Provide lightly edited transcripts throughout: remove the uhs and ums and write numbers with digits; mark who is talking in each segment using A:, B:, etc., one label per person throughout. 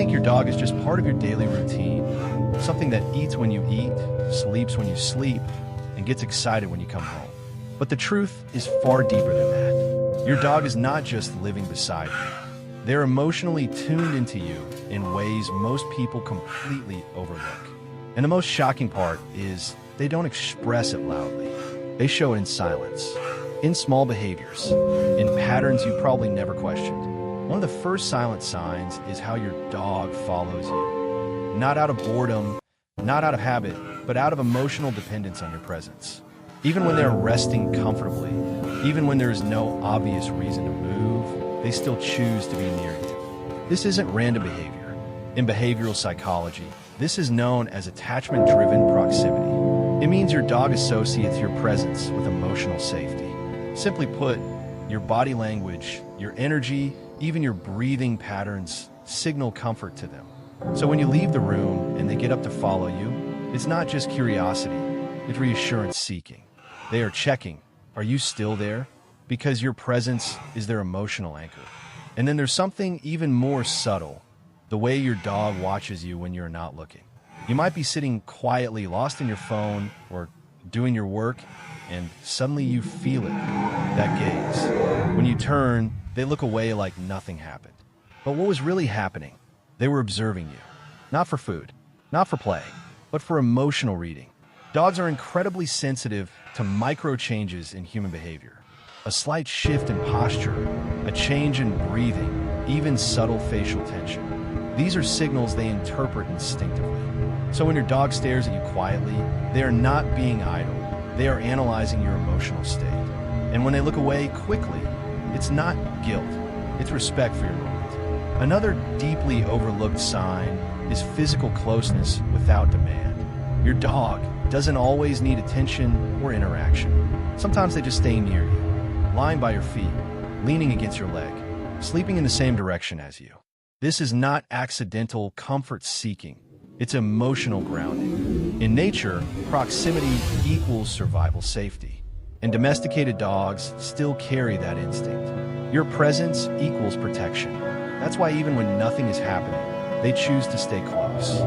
A: think your dog is just part of your daily routine, something that eats when you eat, sleeps when you sleep, and gets excited when you come home. But the truth is far deeper than that. Your dog is not just living beside you. They're emotionally tuned into you in ways most people completely overlook. And the most shocking part is they don't express it loudly. They show it in silence, in small behaviors, in patterns you probably never questioned. One of the first silent signs is how your dog follows you. Not out of boredom, not out of habit, but out of emotional dependence on your presence. Even when they're resting comfortably, even when there is no obvious reason to move, they still choose to be near you. This isn't random behavior. In behavioral psychology, this is known as attachment-driven proximity. It means your dog associates your presence with emotional safety. Simply put, your body language, your energy, even your breathing patterns signal comfort to them. So when you leave the room and they get up to follow you, it's not just curiosity, it's reassurance seeking. They are checking, are you still there? Because your presence is their emotional anchor. And then there's something even more subtle, the way your dog watches you when you're not looking. You might be sitting quietly, lost in your phone or doing your work, and suddenly you feel it, that gaze. When you turn, they look away like nothing happened. But what was really happening? They were observing you. Not for food, not for play, but for emotional reading. Dogs are incredibly sensitive to micro changes in human behavior. A slight shift in posture, a change in breathing, even subtle facial tension. These are signals they interpret instinctively. So when your dog stares at you quietly, they are not being idle. They are analyzing your emotional state. And when they look away quickly, it's not guilt, it's respect for your moment. Another deeply overlooked sign is physical closeness without demand. Your dog doesn't always need attention or interaction. Sometimes they just stay near you, lying by your feet, leaning against your leg, sleeping in the same direction as you. This is not accidental comfort seeking. It's emotional grounding. In nature, proximity equals survival safety. And domesticated dogs still carry that instinct. Your presence equals protection. That's why even when nothing is happening, they choose to stay close.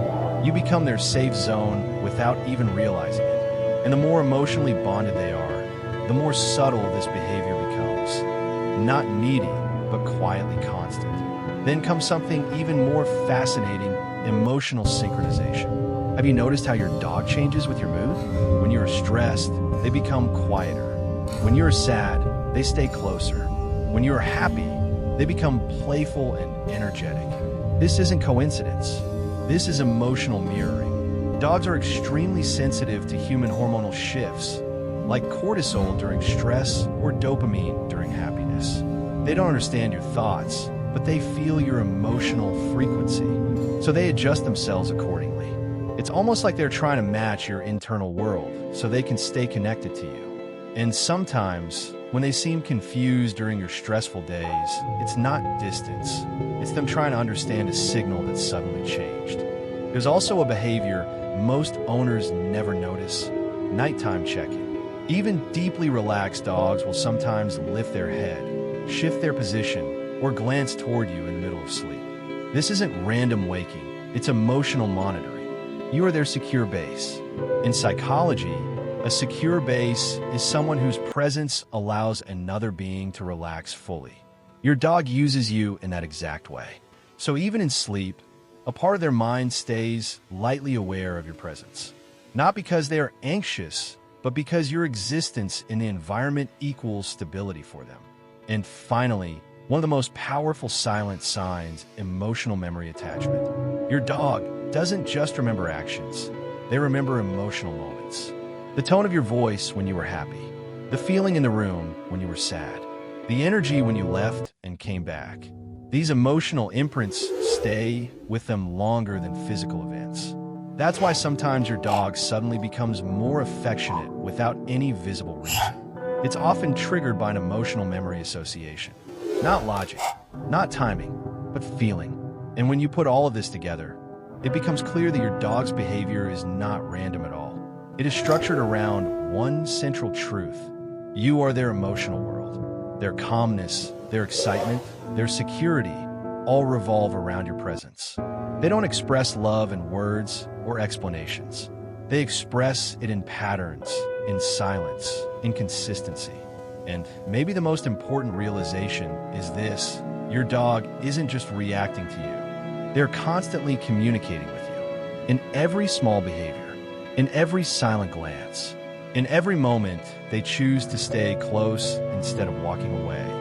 A: You become their safe zone without even realizing it. And the more emotionally bonded they are, the more subtle this behavior becomes. Not needy, but quietly constant. Then comes something even more fascinating, emotional synchronization. Have you noticed how your dog changes with your mood? When you're stressed, they become quieter. When you're sad, they stay closer. When you're happy, they become playful and energetic. This isn't coincidence. This is emotional mirroring. Dogs are extremely sensitive to human hormonal shifts, like cortisol during stress or dopamine during happiness. They don't understand your thoughts, but they feel your emotional frequency, so they adjust themselves accordingly. It's almost like they're trying to match your internal world so they can stay connected to you. And sometimes, when they seem confused during your stressful days, it's not distance. It's them trying to understand a signal that suddenly changed. There's also a behavior most owners never notice: nighttime checking. Even deeply relaxed dogs will sometimes lift their head, shift their position, or glance toward you in the middle of sleep. This isn't random waking, it's emotional monitoring. You are their secure base. In psychology, a secure base is someone whose presence allows another being to relax fully. Your dog uses you in that exact way. So even in sleep, a part of their mind stays lightly aware of your presence. Not because they are anxious, but because your existence in the environment equals stability for them. And finally, one of the most powerful silent signs: emotional memory attachment. Your dog doesn't just remember actions, they remember emotional moments. The tone of your voice when you were happy, the feeling in the room when you were sad, the energy when you left and came back. These emotional imprints stay with them longer than physical events. That's why sometimes your dog suddenly becomes more affectionate without any visible reason. It's often triggered by an emotional memory association. Not logic, not timing, but feeling. And when you put all of this together, it becomes clear that your dog's behavior is not random at all. It is structured around one central truth: you are their emotional world. Their calmness, their excitement, their security, all revolve around your presence. They don't express love in words or explanations. They express it in patterns, in silence, in consistency. And maybe the most important realization is this: your dog isn't just reacting to you. They're constantly communicating with you. In every small behavior, in every silent glance, in every moment, they choose to stay close instead of walking away.